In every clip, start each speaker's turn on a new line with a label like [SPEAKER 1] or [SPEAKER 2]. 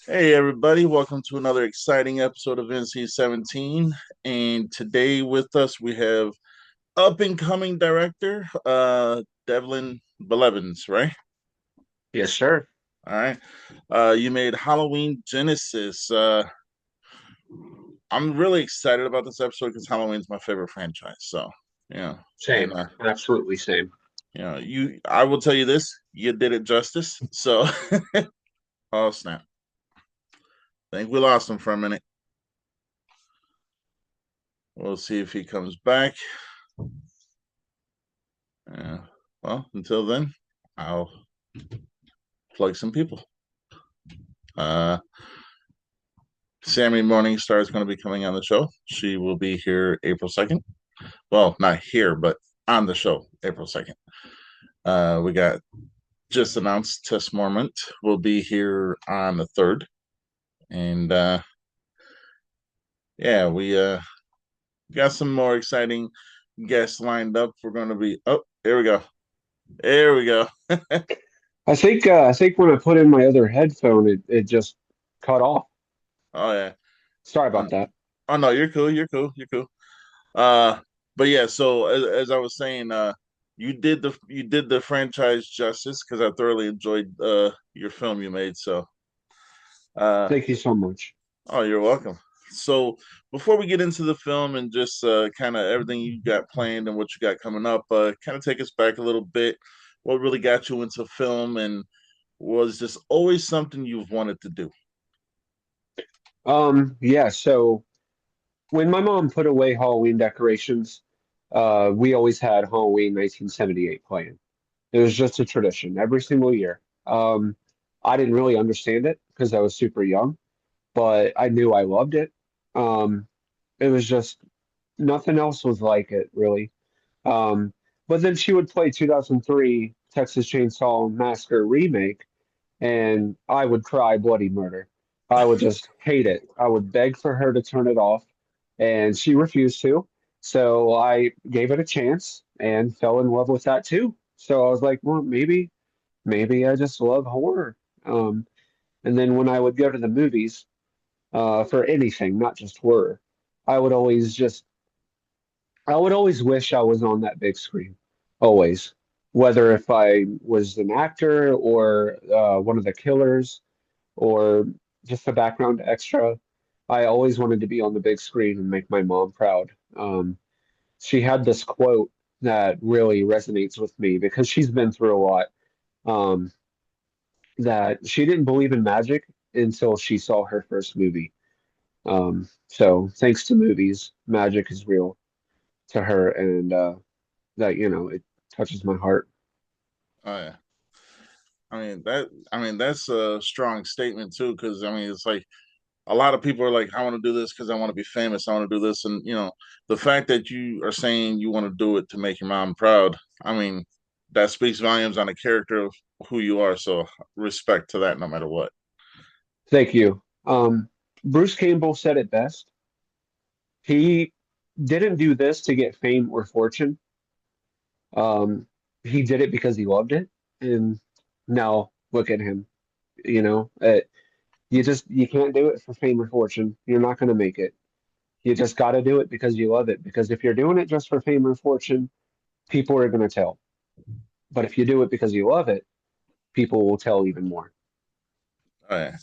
[SPEAKER 1] Hey everybody, welcome to another exciting episode of NC-17. And today with us we have up and coming director Devlin Blevins, right?
[SPEAKER 2] Yes, sir.
[SPEAKER 1] All right. You made Halloween Genesis. I'm really excited about this episode because Halloween's my favorite franchise. So, yeah. And
[SPEAKER 2] Same. Absolutely same.
[SPEAKER 1] I will tell you this, you did it justice. So, oh snap. I think we lost him for a minute. We'll see if he comes back. Uh, well, until then, I'll plug some people. Uh, Sammy Morningstar is going to be coming on the show. She will be here April 2nd. Well, not here, but on the show April 2nd. We got just announced Tess Mormont will be here on the 3rd. And yeah, we got some more exciting guests lined up. We're going to be, oh, here we go. There we go.
[SPEAKER 2] I think when I put in my other headphone, it just cut off.
[SPEAKER 1] Oh, yeah.
[SPEAKER 2] Sorry
[SPEAKER 1] Uh,
[SPEAKER 2] about that.
[SPEAKER 1] oh, no, you're cool. You're cool. You're cool. Uh, but yeah, so as I was saying, you did the franchise justice because I thoroughly enjoyed your film you made. So uh,
[SPEAKER 2] Thank you so much.
[SPEAKER 1] oh, you're welcome. So before we get into the film and just kind of everything you got planned and what you got coming up, kind of take us back a little bit. What really got you into film, and was this always something you've wanted to do?
[SPEAKER 2] Yeah, so when my mom put away Halloween decorations, we always had Halloween 1978 playing. It was just a tradition every single year. I didn't really understand it because I was super young, but I knew I loved it. Um, it was just nothing else was like it, really. Um, but then she would play 2003 Texas Chainsaw Massacre remake, and I would cry bloody murder. I would just hate it. I would beg for her to turn it off, and she refused to. So I gave it a chance and fell in love with that too. So I was like, well, maybe I just love horror. Um, and then when I would go to the movies, for anything, not just horror, I would always just I would always wish I was on that big screen, always. Whether if I was an actor or one of the killers or just a background extra, I always wanted to be on the big screen and make my mom proud. She had this quote that really resonates with me because she's been through a lot. Um, that she didn't believe in magic until she saw her first movie. So thanks to movies, magic is real to her, and that it touches my heart.
[SPEAKER 1] Oh yeah. I mean that's a strong statement too, because I mean it's like a lot of people are like, I want to do this because I want to be famous. I want to do this. And, the fact that you are saying you want to do it to make your mom proud, I mean, that speaks volumes on the character of who you are. So respect to that no matter what.
[SPEAKER 2] Thank you. Bruce Campbell said it best. He didn't do this to get fame or fortune. Um, he did it because he loved it, and now look at him. You know, you can't do it for fame or fortune. You're not going to make it. You just got to do it because you love it. Because if you're doing it just for fame or fortune, people are going to tell. But if you do it because you love it, people will tell even more.
[SPEAKER 1] Oh, yeah.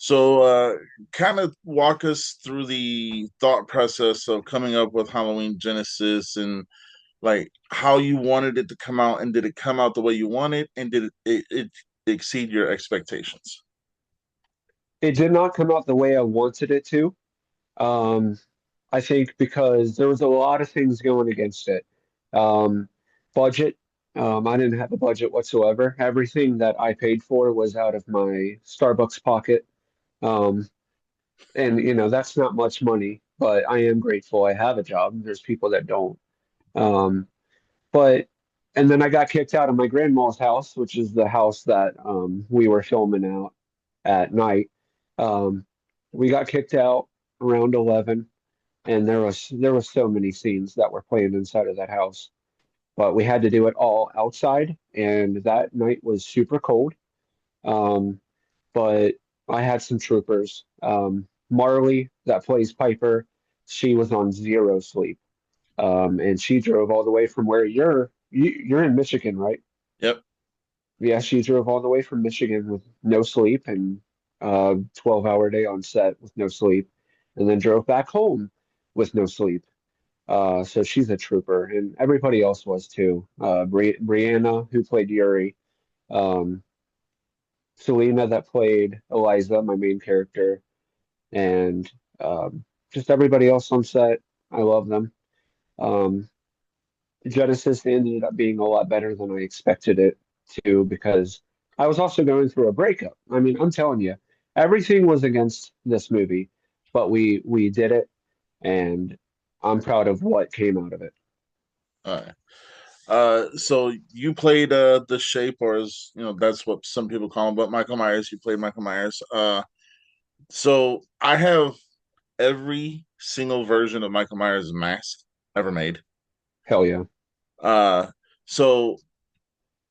[SPEAKER 1] So, kind of walk us through the thought process of coming up with Halloween Genesis and like how you wanted it to come out, and did it come out the way you wanted, and did it exceed your expectations?
[SPEAKER 2] It did not come out the way I wanted it to. Um, I think because there was a lot of things going against it. Um, budget. I didn't have a budget whatsoever. Everything that I paid for was out of my Starbucks pocket. Um, and that's not much money, but I am grateful I have a job. There's people that don't. Um, but and then I got kicked out of my grandma's house, which is the house that we were filming out at night. Um, we got kicked out around 11, and there was so many scenes that were playing inside of that house, but we had to do it all outside, and that night was super cold. Um, but I had some troopers. Marley, that plays Piper, she was on zero sleep. And she drove all the way from where you're in Michigan, right?
[SPEAKER 1] Yep.
[SPEAKER 2] Yeah, she drove all the way from Michigan with no sleep and 12-hour day on set with no sleep, and then drove back home with no sleep. So she's a trooper, and everybody else was too. Brianna, who played Yuri, um, Selena, that played Eliza, my main character, and just everybody else on set. I love them. Um, Genesis ended up being a lot better than I expected it to because I was also going through a breakup. I mean, I'm telling you, everything was against this movie, but we did it, and I'm proud of what came out of it.
[SPEAKER 1] All right. So you played the Shape, or as you know, that's what some people call him, but Michael Myers. You played Michael Myers. So I have every single version of Michael Myers mask ever made.
[SPEAKER 2] Hell yeah.
[SPEAKER 1] Uh, so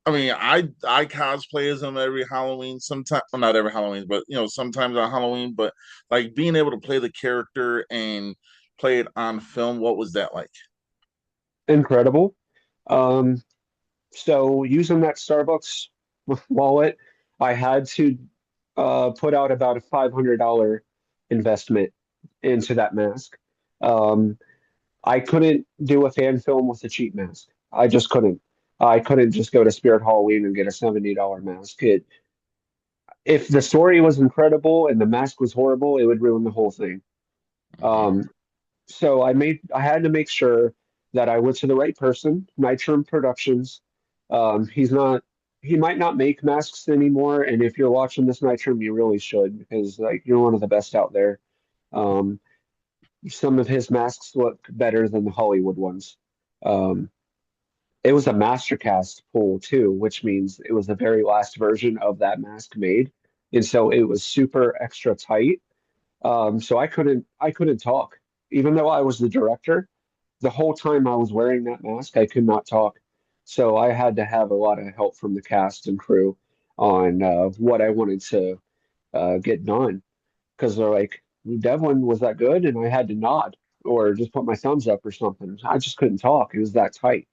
[SPEAKER 1] I mean, I cosplay as him every Halloween. Sometimes, well, not every Halloween, but sometimes on Halloween. But like being able to play the character and play it on film, what was that like?
[SPEAKER 2] Incredible. Um, so using that Starbucks wallet, I had to put out about a $500 investment into that mask. Um, I couldn't do a fan film with a cheap mask. I just couldn't. I couldn't just go to Spirit Halloween and get a $70 mask. If the story was incredible and the mask was horrible, it would ruin the whole thing.
[SPEAKER 1] Mhm.
[SPEAKER 2] Um, so I had to make sure that I went to the right person, Nitram Productions. He's not he might not make masks anymore, and if you're watching this Nitram, you really should because like you're one of the best out there. Um, some of his masks look better than the Hollywood ones. Um, it was a mastercast pull too, which means it was the very last version of that mask made, and so it was super extra tight. So I couldn't talk, even though I was the director. The whole time I was wearing that mask, I could not talk. So I had to have a lot of help from the cast and crew on what I wanted to get done because they're like, Devlin, was that good? And I had to nod or just put my thumbs up or something. I just couldn't talk. It was that tight.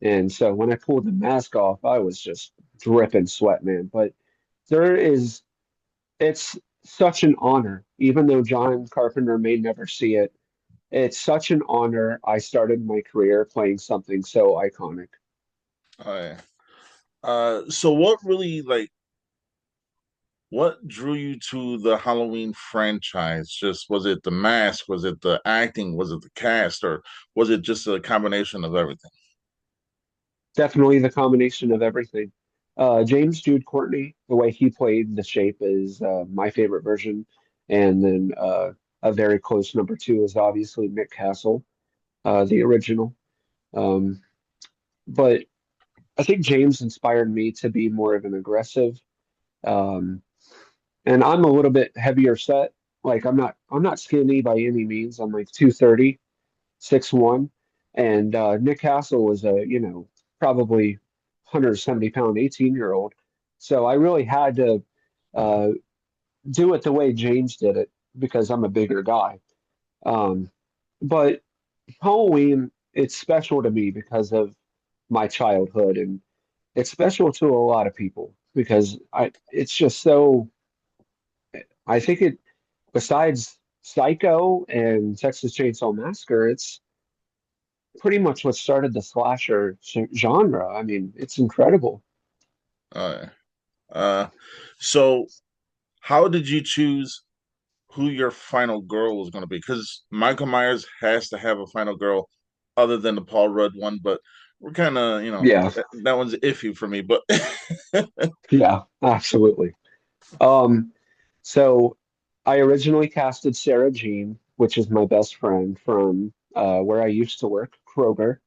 [SPEAKER 2] And so when I pulled the mask off, I was just dripping sweat, man. But there is, it's such an honor, even though John Carpenter may never see it. It's such an honor. I started my career playing something so iconic.
[SPEAKER 1] Oh, so what really like what drew you to the Halloween franchise? Just was it the mask? Was it the acting? Was it the cast? Or was it just a combination of everything?
[SPEAKER 2] Definitely the combination of everything. James Jude Courtney, the way he played the Shape is my favorite version. And then a very close number two is obviously Nick Castle, the original. Um, but I think James inspired me to be more of an aggressive. Um, and I'm a little bit heavier set. Like I'm not skinny by any means. I'm like 230, 6'1", and Nick Castle was a probably 170-pound 18-year-old. So I really had to uh, do it the way James did it because I'm a bigger guy. Um, but Halloween, it's special to me because of my childhood, and it's special to a lot of people because it's just so. I think it, besides Psycho and Texas Chainsaw Massacre, it's pretty much what started the slasher genre. I mean, it's incredible.
[SPEAKER 1] Uh, uh, so how did you choose who your final girl was going to be? Because Michael Myers has to have a final girl other than the Paul Rudd one, but we're kind of,
[SPEAKER 2] Yeah,
[SPEAKER 1] that one's iffy for me. But
[SPEAKER 2] yeah, absolutely. Um, so I originally casted Sarah Jean, which is my best friend from where I used to work, Kroger.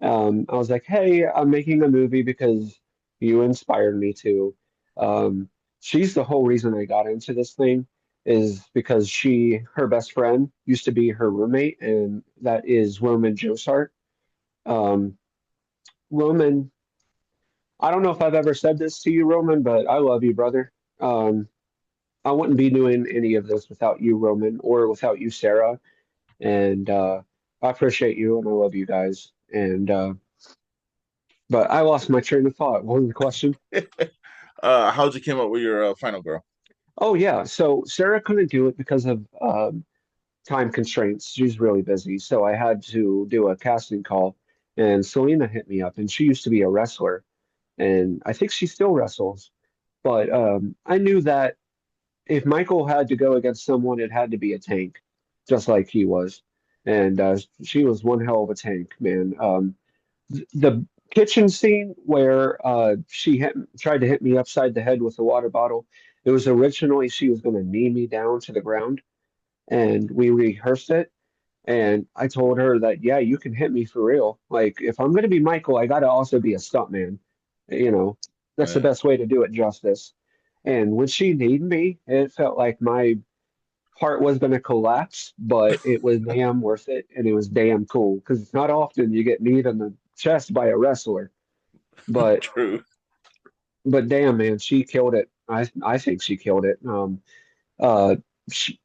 [SPEAKER 2] I was like, hey, I'm making a movie because you inspired me to. Um, she's the whole reason I got into this thing is because her best friend used to be her roommate, and that is Roman Josart. Um, Roman, I don't know if I've ever said this to you, Roman, but I love you, brother. Um, I wouldn't be doing any of this without you, Roman, or without you, Sarah. And I appreciate you and I love you guys. And but I lost my train of thought. What was the question?
[SPEAKER 1] How'd you came up with your final girl?
[SPEAKER 2] Oh yeah, so Sarah couldn't do it because of time constraints. She's really busy, so I had to do a casting call. And Selena hit me up, and she used to be a wrestler, and I think she still wrestles. But I knew that if Michael had to go against someone, it had to be a tank, just like he was. And she was one hell of a tank, man. The kitchen scene where tried to hit me upside the head with a water bottle, it was originally she was going to knee me down to the ground, and we rehearsed it. And I told her that, yeah, you can hit me for real. Like, if I'm going to be Michael, I got to also be a stuntman. You know, that's the
[SPEAKER 1] Yeah,
[SPEAKER 2] best way to do it justice. And when she kneed me, it felt like my heart was going to collapse, but it was damn worth it. And it was damn cool because it's not often you get kneed in the chest by a wrestler. But,
[SPEAKER 1] true.
[SPEAKER 2] but damn, man, she killed it. I think she killed it. Uh, she,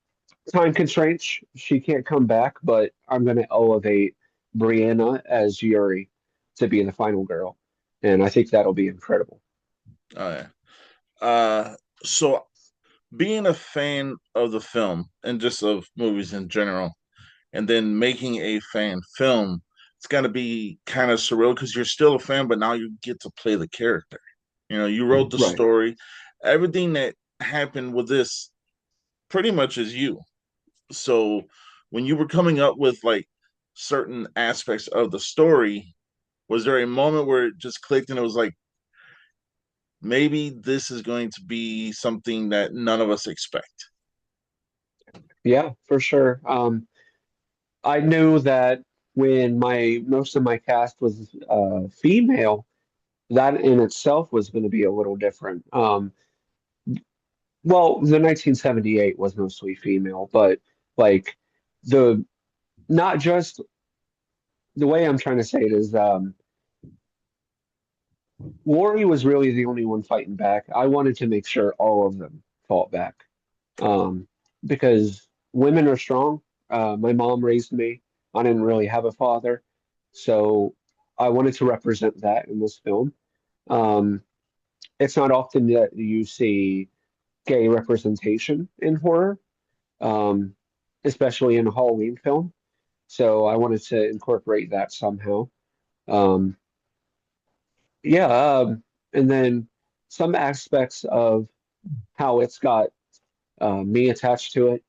[SPEAKER 2] time constraints, she can't come back, but I'm going to elevate Brianna as Yuri to be the final girl. And I think that'll be incredible.
[SPEAKER 1] Oh yeah. So being a fan of the film and just of movies in general, and then making a fan film, it's got to be kind of surreal because you're still a fan, but now you get to play the character. You know, you wrote the
[SPEAKER 2] Right.
[SPEAKER 1] story. Everything that happened with this pretty much is you. So when you were coming up with like certain aspects of the story, was there a moment where it just clicked and it was like, maybe this is going to be something that none of us expect?
[SPEAKER 2] Yeah, for sure. I knew that when my most of my cast was female, that in itself was going to be a little different. Well, the 1978 was mostly female, but like the not just the way I'm trying to say it is Lori was really the only one fighting back. I wanted to make sure all of them fought back um, because women are strong. My mom raised me. I didn't really have a father, so I wanted to represent that in this film. Um, it's not often that you see gay representation in horror, um, especially in a Halloween film. So I wanted to incorporate that somehow. Um, yeah, and then some aspects of how it's got me attached to it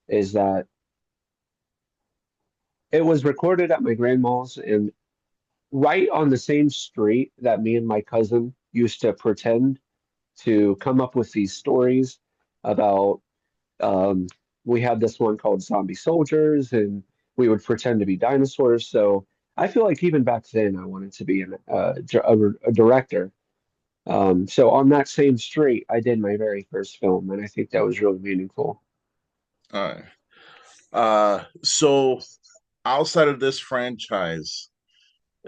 [SPEAKER 2] is that it was recorded at my grandma's and right on the same street that me and my cousin used to pretend to come up with these stories about. Um, we had this one called Zombie Soldiers, and we would pretend to be dinosaurs. So I feel like even back then I wanted to be a director. So on that same street, I did my very first film, and I think that was really meaningful.
[SPEAKER 1] All right. So outside of this franchise,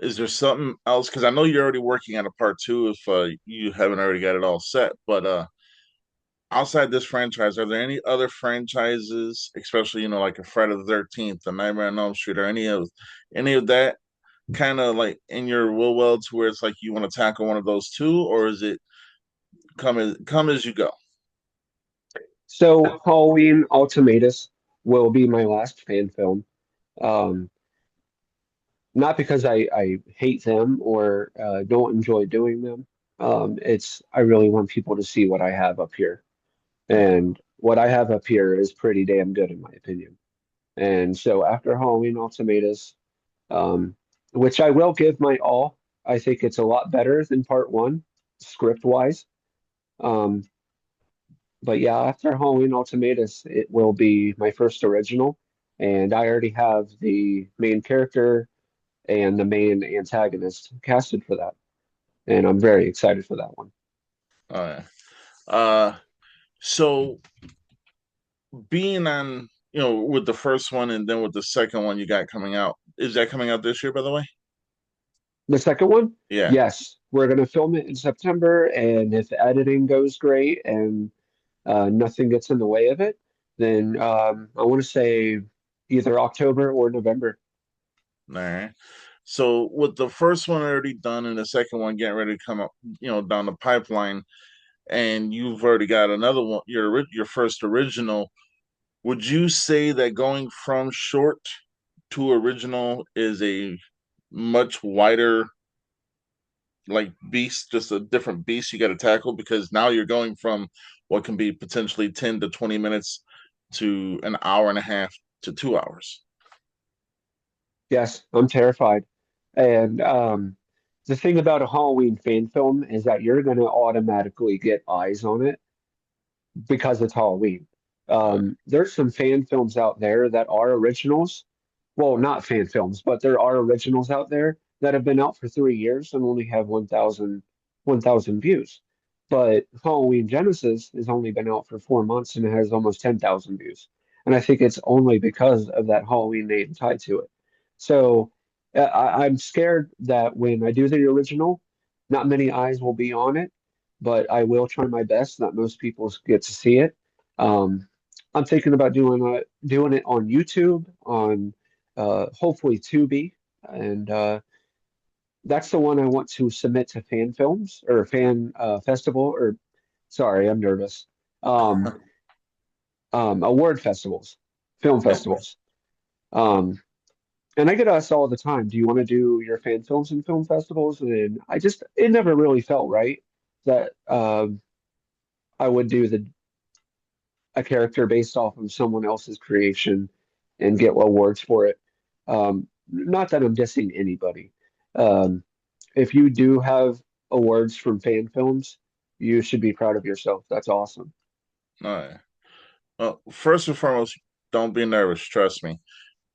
[SPEAKER 1] is there something else? Because I know you're already working on a part two if you haven't already got it all set. But outside this franchise, are there any other franchises, especially like a Friday the 13th, a Nightmare on Elm Street, or any of that kind of like in your will well to where it's like you want to tackle one of those two, or is it come as you go?
[SPEAKER 2] So Halloween Ultimatus will be my last fan film. Um, not because I hate them or don't enjoy doing them. It's I really want people to see what I have up here.
[SPEAKER 1] Yeah.
[SPEAKER 2] And what I have up here is pretty damn good in my opinion. And so after Halloween Ultimatus, um, which I will give my all, I think it's a lot better than part one, script wise. Um, but yeah, after Halloween Ultimatus, it will be my first original. And I already have the main character and the main antagonist casted for that. And I'm very excited for that one.
[SPEAKER 1] Oh yeah. Uh, so being on, with the first one and then with the second one you got coming out, is that coming out this year, by the way?
[SPEAKER 2] The second one,
[SPEAKER 1] Yeah.
[SPEAKER 2] yes, we're going to film it in September. And if editing goes great and nothing gets in the way of it, then I want to say either October or November.
[SPEAKER 1] All right. So with the first one already done and the second one getting ready to come up, down the pipeline, and you've already got another one, your first original. Would you say that going from short to original is a much wider like beast, just a different beast you got to tackle because now you're going from what can be potentially 10 to 20 minutes to an hour and a half to 2 hours.
[SPEAKER 2] Yes, I'm terrified. And the thing about a Halloween fan film is that you're going to automatically get eyes on it because it's Halloween.
[SPEAKER 1] Uh,
[SPEAKER 2] There's some fan films out there that are originals. Well, not fan films, but there are originals out there that have been out for 3 years and only have 1,000 views. But Halloween Genesis has only been out for 4 months and it has almost 10,000 views. And I think it's only because of that Halloween name tied to it. So I'm scared that when I do the original, not many eyes will be on it, but I will try my best that most people get to see it. Um, I'm thinking about doing it on YouTube, on hopefully Tubi, and that's the one I want to submit to fan films or fan festival or sorry, I'm nervous. Um, Award festivals, film
[SPEAKER 1] okay.
[SPEAKER 2] festivals. Um, and I get asked all the time, do you want to do your fan films and film festivals? And it never really felt right that I would do a character based off of someone else's creation and get awards for it. Not that I'm dissing anybody. Um, if you do have awards from fan films, you should be proud of yourself. That's awesome.
[SPEAKER 1] All right. Well, first and foremost, don't be nervous. Trust me.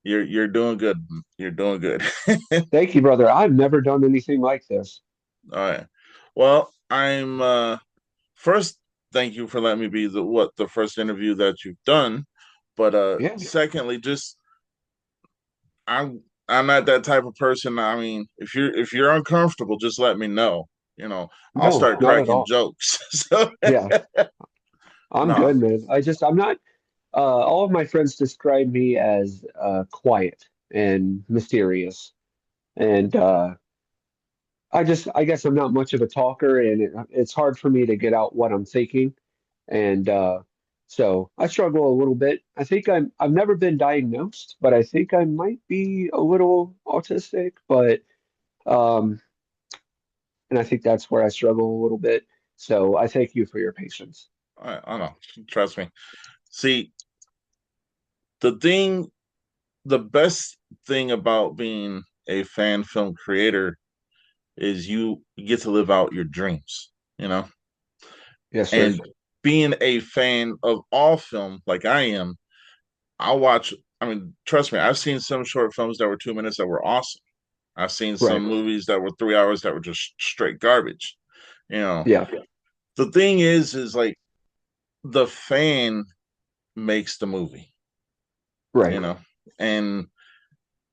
[SPEAKER 1] You're doing good. You're doing good. All
[SPEAKER 2] Thank you, brother. I've never done anything like this.
[SPEAKER 1] right. Well, I'm first, thank you for letting me be the first interview that you've done. But
[SPEAKER 2] Yeah.
[SPEAKER 1] secondly, just I'm not that type of person. I mean, if you're uncomfortable, just let me know. I'll
[SPEAKER 2] No,
[SPEAKER 1] start
[SPEAKER 2] not at
[SPEAKER 1] cracking
[SPEAKER 2] all.
[SPEAKER 1] jokes. So
[SPEAKER 2] Yeah, I'm
[SPEAKER 1] no,
[SPEAKER 2] good, man. I'm not, all of my friends describe me as quiet and mysterious. And I guess I'm not much of a talker, and it's hard for me to get out what I'm thinking, and so I struggle a little bit. I've never been diagnosed, but I think I might be a little autistic, but um, and I think that's where I struggle a little bit. So I thank you for your patience.
[SPEAKER 1] I don't know. Trust me. See, the thing, the best thing about being a fan film creator is you get to live out your dreams. You know,
[SPEAKER 2] Yes, sir.
[SPEAKER 1] and being a fan of all film like I am, I'll watch. I mean, trust me, I've seen some short films that were 2 minutes that were awesome. I've seen some
[SPEAKER 2] Right.
[SPEAKER 1] movies that were 3 hours that were just straight garbage. You know,
[SPEAKER 2] Yeah.
[SPEAKER 1] the thing is like the fan makes the movie,
[SPEAKER 2] Right.
[SPEAKER 1] you know, and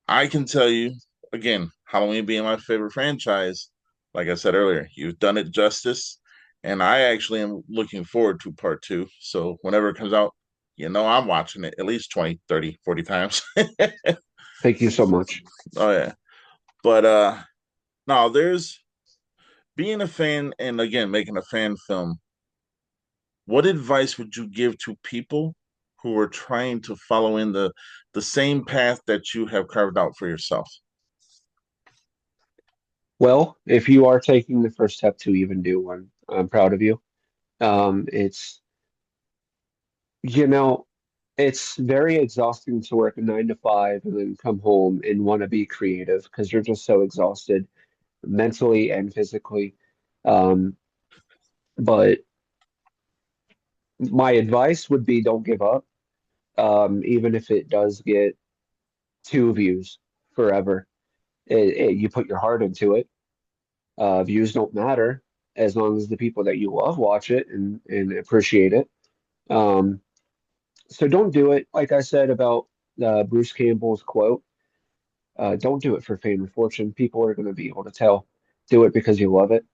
[SPEAKER 1] I can tell you again, Halloween being my favorite franchise, like I said earlier, you've done it justice. And I actually am looking forward to part two. So whenever it comes out, I'm watching it at least 20, 30, 40 times.
[SPEAKER 2] Thank you so much.
[SPEAKER 1] Oh yeah. But no, there's being a fan and again making a fan film. What advice would you give to people who are trying to follow in the same path that you have carved out for yourself?
[SPEAKER 2] Well, if you are taking the first step to even do one, I'm proud of you. It's You know, it's very exhausting to work a 9 to 5 and then come home and want to be creative because you're just so exhausted mentally and physically. Um, but my advice would be don't give up, even if it does get 2 views forever. You put your heart into it. Views don't matter as long as the people that you love watch it and appreciate it. Um, so don't do it. Like I said about Bruce Campbell's quote. Don't do it for fame and fortune. People are going to be able to tell. Do it because you love it.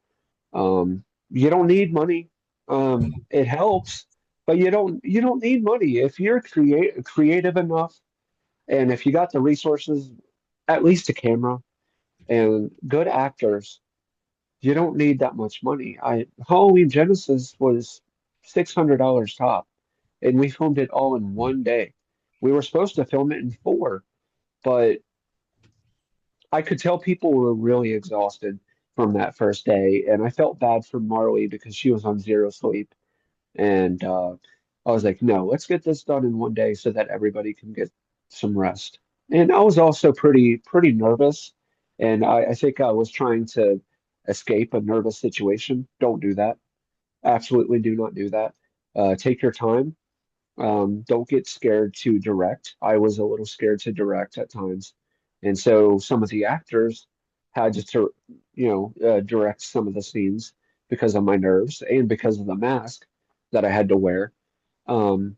[SPEAKER 2] You don't need money. It helps, But you don't need money if you're creative enough, and if you got the resources, at least a camera and good actors. You don't need that much money. Halloween Genesis was $600 top, and we filmed it all in one day. We were supposed to film it in four, but I could tell people were really exhausted from that first day, and I felt bad for Marley because she was on zero sleep. And I was like, no, let's get this done in one day so that everybody can get some rest. And I was also pretty nervous, and I think I was trying to escape a nervous situation. Don't do that. Absolutely do not do that. Take your time. Don't get scared to direct. I was a little scared to direct at times, and so some of the actors had to, direct some of the scenes because of my nerves and because of the mask that I had to wear. Um,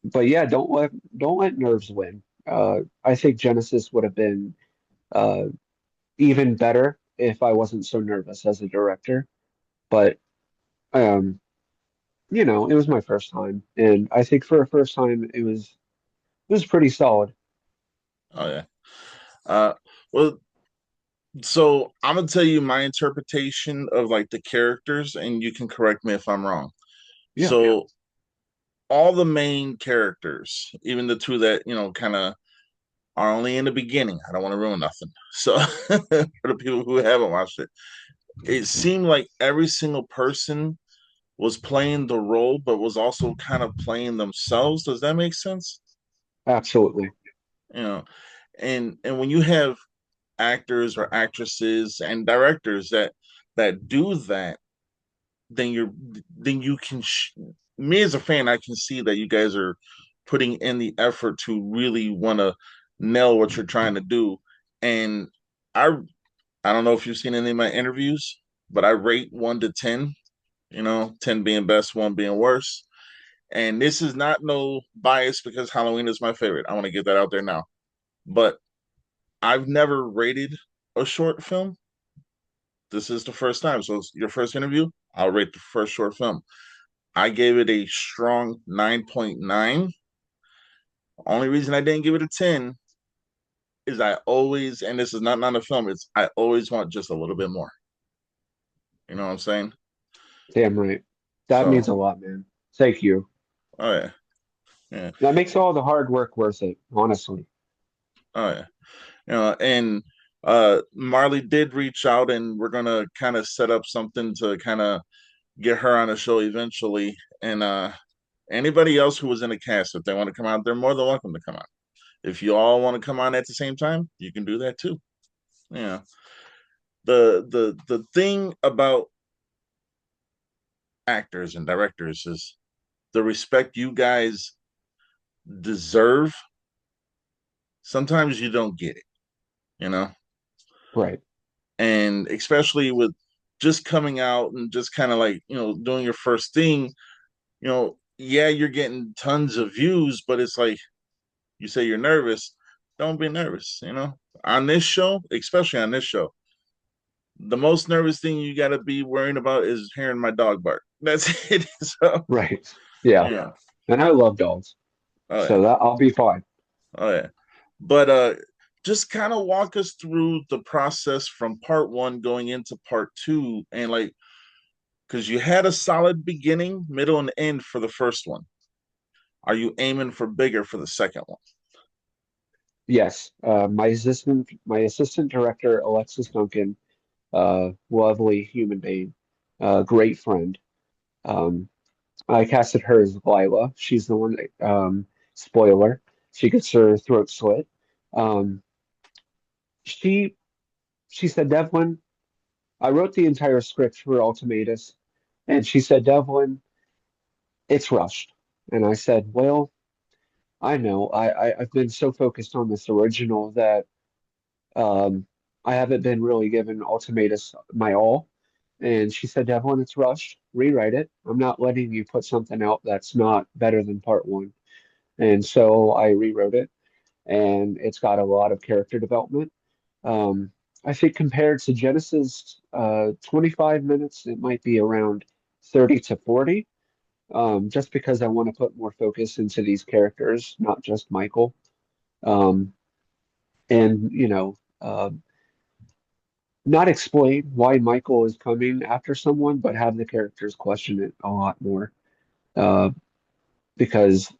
[SPEAKER 2] but yeah, don't let nerves win. I think Genesis would have been uh, even better if I wasn't so nervous as a director. But um, it was my first time, and I think for a first time, it was pretty solid.
[SPEAKER 1] Oh yeah. Uh, well, so I'm gonna tell you my interpretation of like the characters, and you can correct me if I'm wrong.
[SPEAKER 2] Yeah,
[SPEAKER 1] So all the main characters, even the two that kind of are only in the beginning. I don't want to ruin nothing. So for the people who haven't watched it, it seemed like every single person was playing the role, but was also kind of playing themselves. Does that make sense?
[SPEAKER 2] absolutely.
[SPEAKER 1] You know, and when you have actors or actresses and directors that do that, then you can me as a fan, I can see that you guys are putting in the effort to really want to nail what you're trying to do. And I I don't know if you've seen any of my interviews, but I rate 1 to 10. 10 being best, one being worst. And this is not no bias because Halloween is my favorite. I want to get that out there now. But I've never rated a short film. This is the first time. So it's your first interview. I'll rate the first short film. I gave it a strong 9.9. Only reason I didn't give it a 10 is I always, and this is not a film, it's I always want just a little bit more. You know what I'm saying?
[SPEAKER 2] Damn right. That
[SPEAKER 1] So,
[SPEAKER 2] means a lot, man. Thank you.
[SPEAKER 1] oh yeah, yeah,
[SPEAKER 2] That makes all the hard work worth it, honestly.
[SPEAKER 1] oh yeah. And Marley did reach out, and we're gonna kind of set up something to kind of get her on the show eventually. And anybody else who was in the cast, if they want to come out, they're more than welcome to come on. If you all want to come on at the same time, you can do that too. Yeah. The thing about actors and directors is the respect you guys deserve. Sometimes you don't get it, you know,
[SPEAKER 2] Right.
[SPEAKER 1] and especially with just coming out and just kind of like doing your first thing. Yeah, you're getting tons of views, but it's like you say you're nervous. Don't be nervous. On this show, especially on this show, the most nervous thing you got to be worrying about is hearing my dog bark. That's it. So,
[SPEAKER 2] Right. Yeah.
[SPEAKER 1] yeah.
[SPEAKER 2] And I love dogs,
[SPEAKER 1] Oh
[SPEAKER 2] so
[SPEAKER 1] yeah.
[SPEAKER 2] that I'll be fine.
[SPEAKER 1] Oh yeah. But just kind of walk us through the process from part one going into part two, and like because you had a solid beginning, middle, and end for the first one. Are you aiming for bigger for the second one?
[SPEAKER 2] Yes. My assistant director, Alexis Duncan, lovely human being, great friend. Um, I casted her as Lila. She's the one that, spoiler, she gets her throat slit. Um, she she said, Devlin, I wrote the entire script for Ultimatus, and she said, Devlin, it's rushed. And I said, well, I know. I've been so focused on this original that um, I haven't been really given Ultimatus my all. And she said, Devlin, it's rushed. Rewrite it. I'm not letting you put something out that's not better than part one. And so I rewrote it, and it's got a lot of character development. Um, I think compared to Genesis, 25 minutes, it might be around 30 to 40. just because I want to put more focus into these characters, not just Michael. Um, and not explain why Michael is coming after someone, but have the characters question it a lot more. Uh, because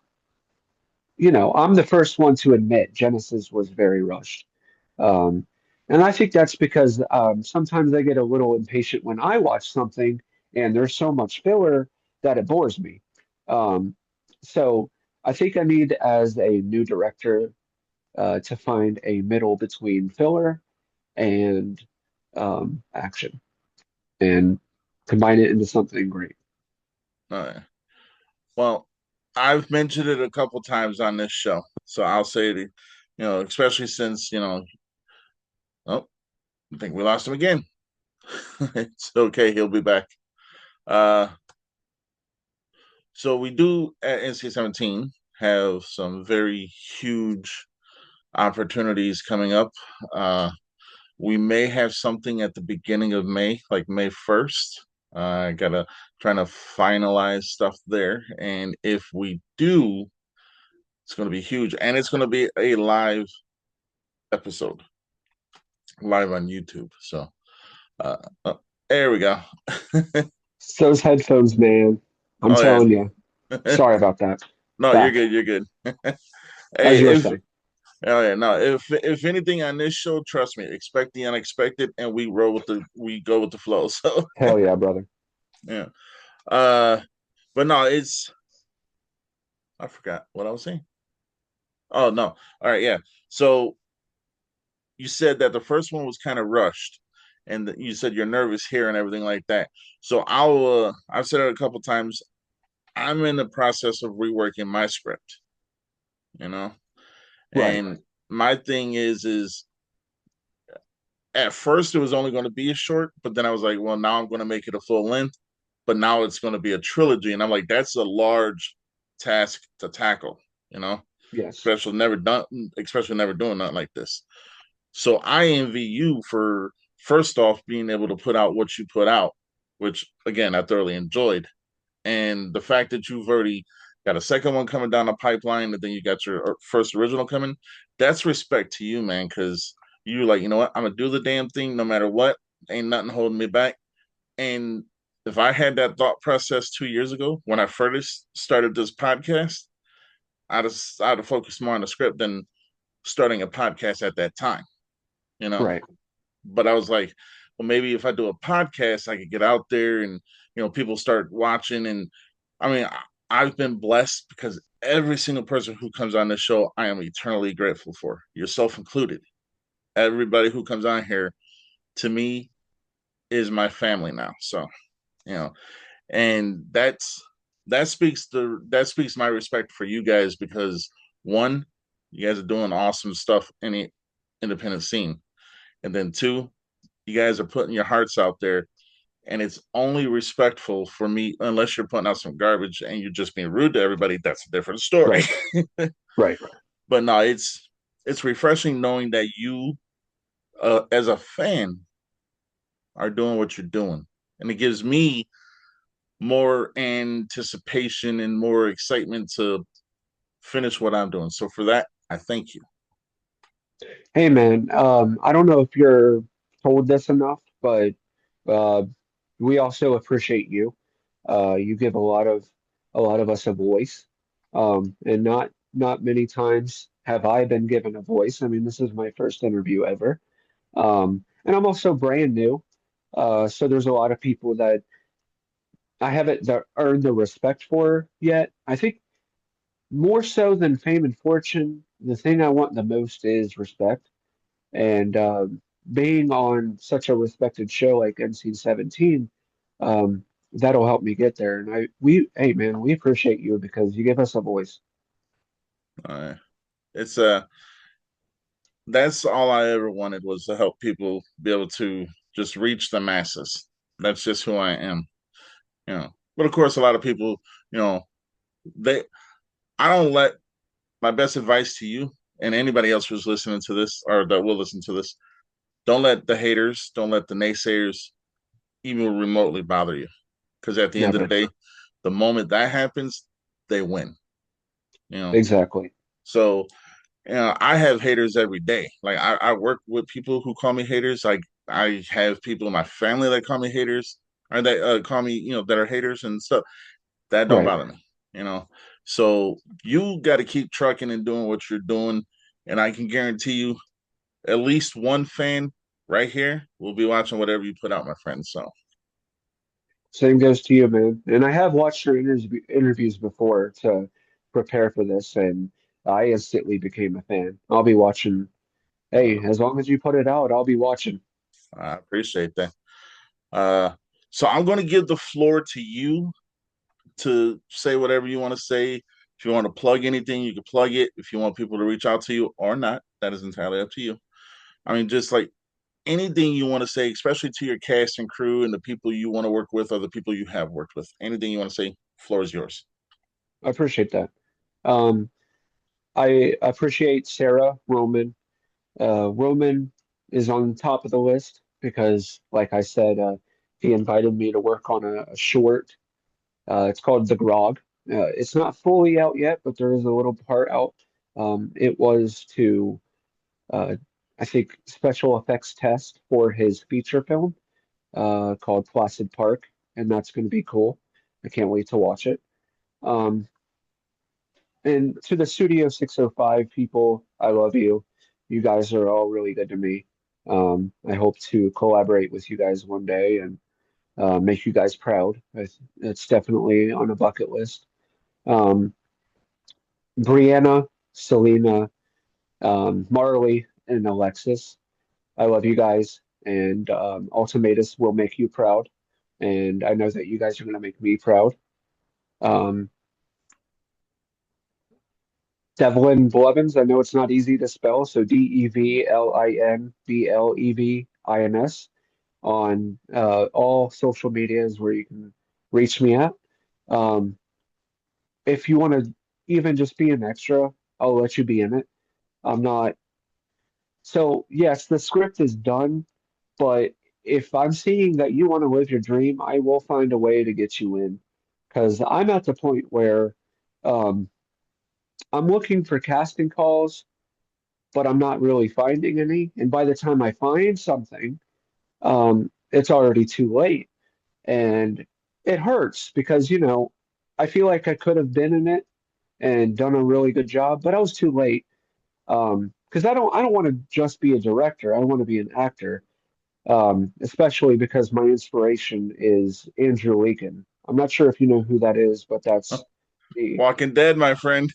[SPEAKER 2] I'm the first one to admit Genesis was very rushed. Um, and I think that's because sometimes I get a little impatient when I watch something and there's so much filler that it bores me. Um, so I think I need, as a new director, to find a middle between filler and action and combine it into something great.
[SPEAKER 1] Uh, well, I've mentioned it a couple times on this show, so I'll say it. Especially since oh, I think we lost him again. It's okay, he'll be back. Uh, so we do at NC-17 have some very huge opportunities coming up. We may have something at the beginning of May, like May 1st. I gotta trying to finalize stuff there. And if we do, it's gonna be huge. And it's gonna be a live episode, live on YouTube. So uh, uh there we go.
[SPEAKER 2] It's those headphones, man. I'm
[SPEAKER 1] Oh
[SPEAKER 2] telling you.
[SPEAKER 1] yeah.
[SPEAKER 2] Sorry about that.
[SPEAKER 1] No, you're
[SPEAKER 2] Back,
[SPEAKER 1] good, you're good.
[SPEAKER 2] as
[SPEAKER 1] Hey,
[SPEAKER 2] you were
[SPEAKER 1] if
[SPEAKER 2] saying.
[SPEAKER 1] oh yeah, no, if anything on this show, trust me, expect the unexpected and we go with the flow. So
[SPEAKER 2] Hell yeah, brother.
[SPEAKER 1] yeah. Uh but no, it's I forgot what I was saying. Oh no. All right, yeah. So you said that the first one was kind of rushed, and you said you're nervous here and everything like that. So I've said it a couple times. I'm in the process of reworking my script, you know,
[SPEAKER 2] Right.
[SPEAKER 1] and my thing is at first it was only going to be a short, but then I was like, well, now I'm going to make it a full length, but now it's going to be a trilogy, and I'm like, that's a large task to tackle, you know,
[SPEAKER 2] Yes.
[SPEAKER 1] especially never done, especially never doing nothing like this. So I envy you for first off being able to put out what you put out, which again I thoroughly enjoyed, and the fact that you've already got a second one coming down the pipeline, and then you got your first original coming. That's respect to you, man, because you're like, you know what, I'm gonna do the damn thing no matter what. Ain't nothing holding me back. And if I had that thought process 2 years ago when I first started this podcast, I'd have focused more on the script than starting a podcast at that time, you know.
[SPEAKER 2] Right.
[SPEAKER 1] But I was like, well, maybe if I do a podcast, I could get out there and people start watching. And I mean, I've been blessed because every single person who comes on this show, I am eternally grateful for, yourself included. Everybody who comes on here to me is my family now. So you know, and that speaks my respect for you guys because one, you guys are doing awesome stuff in the independent scene, and then two, you guys are putting your hearts out there, and it's only respectful for me unless you're putting out some garbage and you're just being rude to everybody. That's a different story.
[SPEAKER 2] Right. Right.
[SPEAKER 1] But no, it's refreshing knowing that you, as a fan, are doing what you're doing, and it gives me more anticipation and more excitement to finish what I'm doing. So for that, I thank you.
[SPEAKER 2] Hey, man. I don't know if you're told this enough, but uh, we also appreciate you. You give a lot of us a voice, and not many times have I been given a voice. I mean, this is my first interview ever, and I'm also brand new. So there's a lot of people that I haven't earned the respect for yet. I think more so than fame and fortune, the thing I want the most is respect. And being on such a respected show like NC-17, that'll help me get there. And hey man, we appreciate you because you give us a voice.
[SPEAKER 1] Uh, it's that's all I ever wanted was to help people be able to just reach the masses. That's just who I am. But of course, a lot of people, you know, they I don't let my best advice to you and anybody else who's listening to this or that will listen to this, don't let the haters, don't let the naysayers even remotely bother you. Because at the end of the
[SPEAKER 2] Never.
[SPEAKER 1] day, The moment that happens, they win. You know,
[SPEAKER 2] Exactly.
[SPEAKER 1] so I have haters every day. Like I work with people who call me haters. Like I have people in my family that call me haters, or that call me, that are haters and stuff. That don't
[SPEAKER 2] Right.
[SPEAKER 1] bother me. You know, so you got to keep trucking and doing what you're doing, and I can guarantee you, at least one fan right here will be watching whatever you put out, my friend. So
[SPEAKER 2] Same goes to you, man. And I have watched your interviews before to prepare for this, and I instantly became a fan. I'll be watching. Hey,
[SPEAKER 1] uh,
[SPEAKER 2] as long as you put it out, I'll be watching.
[SPEAKER 1] I appreciate that. Uh, so I'm going to give the floor to you to say whatever you want to say. If you want to plug anything, you can plug it. If you want people to reach out to you or not, that is entirely up to you. I mean, just like anything you want to say, especially to your cast and crew and the people you want to work with or the people you have worked with. Anything you want to say, floor is yours.
[SPEAKER 2] I appreciate that. Um, I appreciate Sarah Roman. Roman is on top of the list because, like I said, he invited me to work on a short. It's called The Grog. It's not fully out yet, but there is a little part out. It was to, uh, I think, special effects test for his feature film called Placid Park, and that's going to be cool. I can't wait to watch it. Um, and to the Studio 605 people, I love you. You guys are all really good to me. I hope to collaborate with you guys one day and make you guys proud. It's definitely on a bucket list. Um, Brianna, Selena, Marley, and Alexis, I love you guys. And Ultimatus will make you proud. And I know that you guys are going to make me proud. Um, Devlin Blevins, I know it's not easy to spell, so DevlinBlevins on all social medias where you can reach me at. Um, if you want to even just be an extra, I'll let you be in it. I'm not. So, yes, the script is done, but if I'm seeing that you want to live your dream, I will find a way to get you in. Because I'm at the point where um, I'm looking for casting calls, but I'm not really finding any. And by the time I find something, it's already too late. And it hurts because, I feel like I could have been in it and done a really good job, but I was too late. Because I don't want to just be a director. I want to be an actor. Especially because my inspiration is Andrew Lincoln. I'm not sure if you know who that is, but that's the
[SPEAKER 1] Walking Dead, my friend.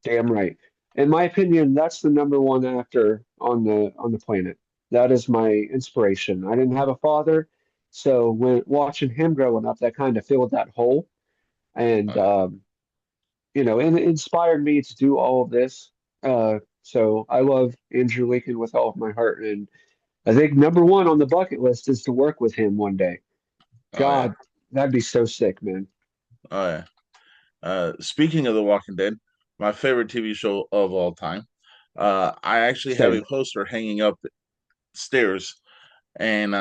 [SPEAKER 2] damn right. In my opinion, that's the number one actor on the planet. That is my inspiration. I didn't have a father, so when watching him growing up, that kind of filled that hole, and
[SPEAKER 1] Uh,
[SPEAKER 2] and it inspired me to do all of this. So I love Andrew Lincoln with all of my heart, and I think number one on the bucket list is to work with him one day.
[SPEAKER 1] oh yeah,
[SPEAKER 2] God, that'd be so sick, man.
[SPEAKER 1] oh yeah. Speaking of The Walking Dead, my favorite TV show of all time. I actually have a
[SPEAKER 2] Same.
[SPEAKER 1] poster hanging up stairs, and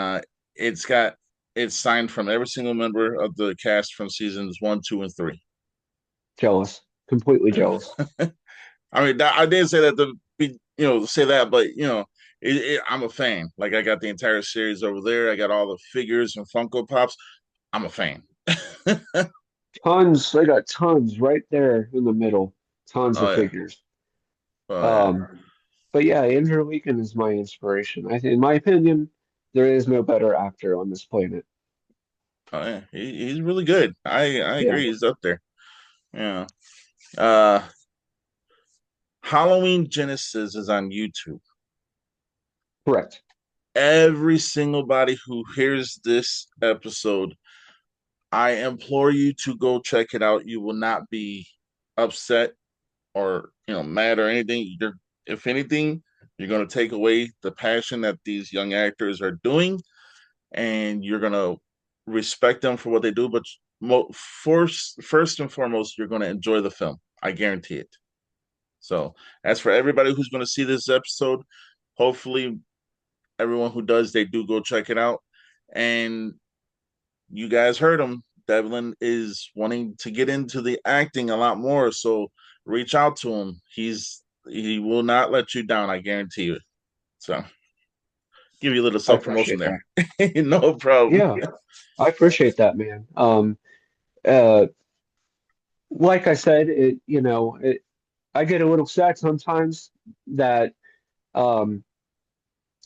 [SPEAKER 1] it's got it's signed from every single member of the cast from seasons 1, 2, and 3.
[SPEAKER 2] Jealous. Completely jealous.
[SPEAKER 1] I mean, I didn't say that to be, say that, but I'm a fan. Like I got the entire series over there. I got all the figures and Funko Pops. I'm a fan.
[SPEAKER 2] Tons. I got tons right there in the middle. Tons of
[SPEAKER 1] Oh yeah,
[SPEAKER 2] figures.
[SPEAKER 1] oh yeah,
[SPEAKER 2] Um, but yeah, Andrew Lincoln is my inspiration. I think, in my opinion, there is no better actor on this planet.
[SPEAKER 1] oh yeah. He's really good. I
[SPEAKER 2] Yeah,
[SPEAKER 1] agree. He's up there. Yeah. Uh, Halloween Genesis is on YouTube.
[SPEAKER 2] correct.
[SPEAKER 1] Every single body who hears this episode, I implore you to go check it out. You will not be upset or mad or anything. If anything, you're going to take away the passion that these young actors are doing, and you're going to respect them for what they do. But first and foremost, you're going to enjoy the film. I guarantee it. So, as for everybody who's going to see this episode, hopefully everyone who does, they do go check it out. And you guys heard them. Devlin is wanting to get into the acting a lot more. So reach out to him. He will not let you down. I guarantee you. So give you a little
[SPEAKER 2] I
[SPEAKER 1] self promotion
[SPEAKER 2] appreciate
[SPEAKER 1] there.
[SPEAKER 2] that.
[SPEAKER 1] No problem.
[SPEAKER 2] Yeah, I appreciate that, man. Uh, like I said, I get a little sad sometimes that um,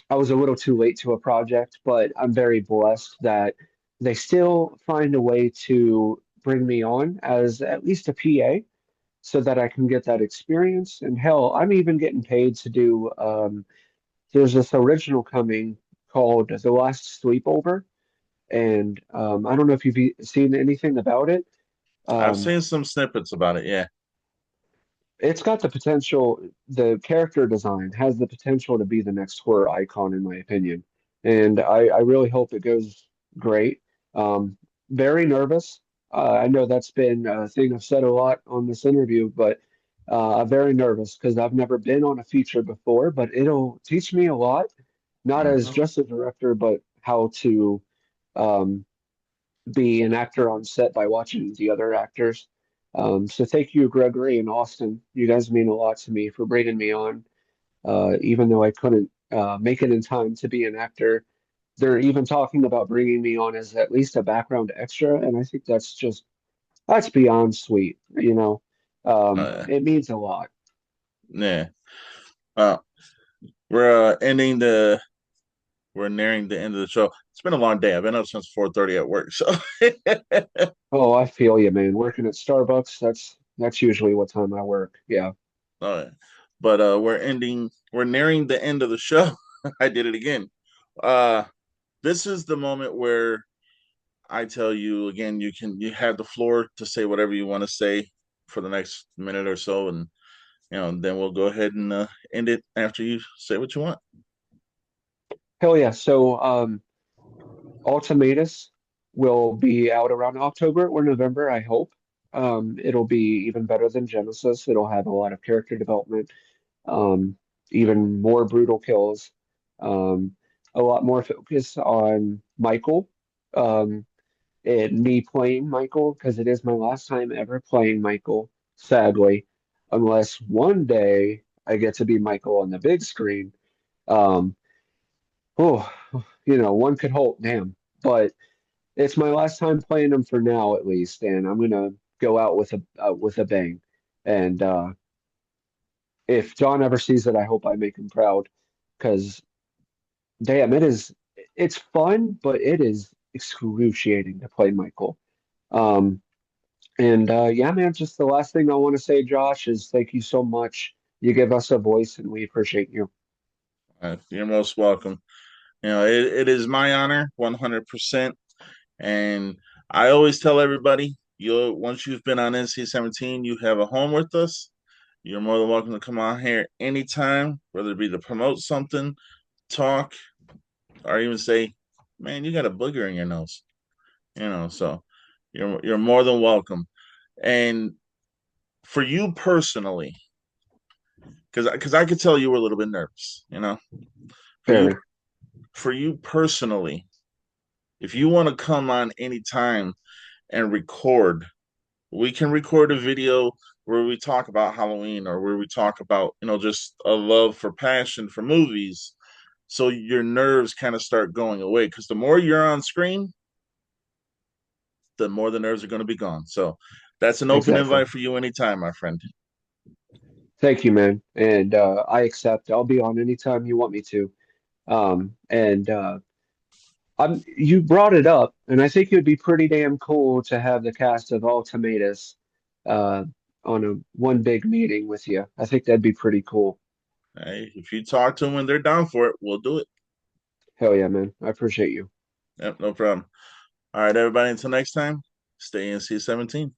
[SPEAKER 2] I was a little too late to a project, but I'm very blessed that they still find a way to bring me on as at least a PA so that I can get that experience. And hell, I'm even getting paid to do, there's this original coming called The Last Sleepover. And I don't know if you've seen anything about it.
[SPEAKER 1] I've
[SPEAKER 2] Um,
[SPEAKER 1] seen some snippets about it. Yeah.
[SPEAKER 2] it's got the potential, the character design has the potential to be the next horror icon, in my opinion. And I really hope it goes great. Um, Very nervous. I know that's been a thing I've said a lot on this interview, but I'm very nervous because I've never been on a feature before, but it'll teach me a lot, not as
[SPEAKER 1] Mhm.
[SPEAKER 2] just a director, but how to um, be an actor on set by watching the other actors. So thank you, Gregory and Austin. You guys mean a lot to me for bringing me on, even though I couldn't make it in time to be an actor. They're even talking about bringing me on as at least a background extra, and I think that's beyond sweet.
[SPEAKER 1] Uh,
[SPEAKER 2] It means a lot.
[SPEAKER 1] yeah. Uh, we're we're nearing the end of the show. It's been a long day. I've been up since 4:30 at work. So
[SPEAKER 2] Oh, I feel you, man. Working at Starbucks, that's usually what time I work. Yeah.
[SPEAKER 1] uh, but we're nearing the end of the show. I did it again. Uh this is the moment where I tell you again, you have the floor to say whatever you want to say for the next minute or so, and then we'll go ahead and end it after you say what you want.
[SPEAKER 2] Hell yeah. So, Ultimatus will be out around October or November, I hope. It'll be even better than Genesis. It'll have a lot of character development, um, even more brutal kills, um, a lot more focus on Michael, um, and me playing Michael, because it is my last time ever playing Michael, sadly, unless one day I get to be Michael on the big screen. Um, oh, one could hope, damn. But it's my last time playing them for now, at least, and I'm gonna go out with a bang. And if John ever sees it, I hope I make him proud. Because damn, it's fun, but it is excruciating to play Michael. Um, and yeah, man, just the last thing I want to say, Josh, is thank you so much. You give us a voice, and we appreciate you.
[SPEAKER 1] You're most welcome. It is my honor, 100%. And I always tell everybody, you once you've been on NC-17, you have a home with us. You're more than welcome to come on here anytime, whether it be to promote something, talk, or even say, "Man, you got a booger in your nose." So you're more than welcome. And for you personally, because I could tell you were a little bit nervous. For you
[SPEAKER 2] Very.
[SPEAKER 1] for you personally, if you want to come on anytime and record, we can record a video where we talk about Halloween or where we talk about, just a love for passion for movies. So your nerves kind of start going away because the more you're on screen, the more the nerves are going to be gone. So that's an open
[SPEAKER 2] Exactly.
[SPEAKER 1] invite for you anytime, my friend.
[SPEAKER 2] Thank you, man. And I accept. I'll be on anytime you want me to. And you brought it up, and I think it would be pretty damn cool to have the cast of Ultimatus uh, on a one big meeting with you. I think that'd be pretty cool.
[SPEAKER 1] Hey, if you talk to them when they're down for it, we'll do it.
[SPEAKER 2] Hell yeah, man. I appreciate you.
[SPEAKER 1] Yep, no problem. All right, everybody. Until next time, stay in C17.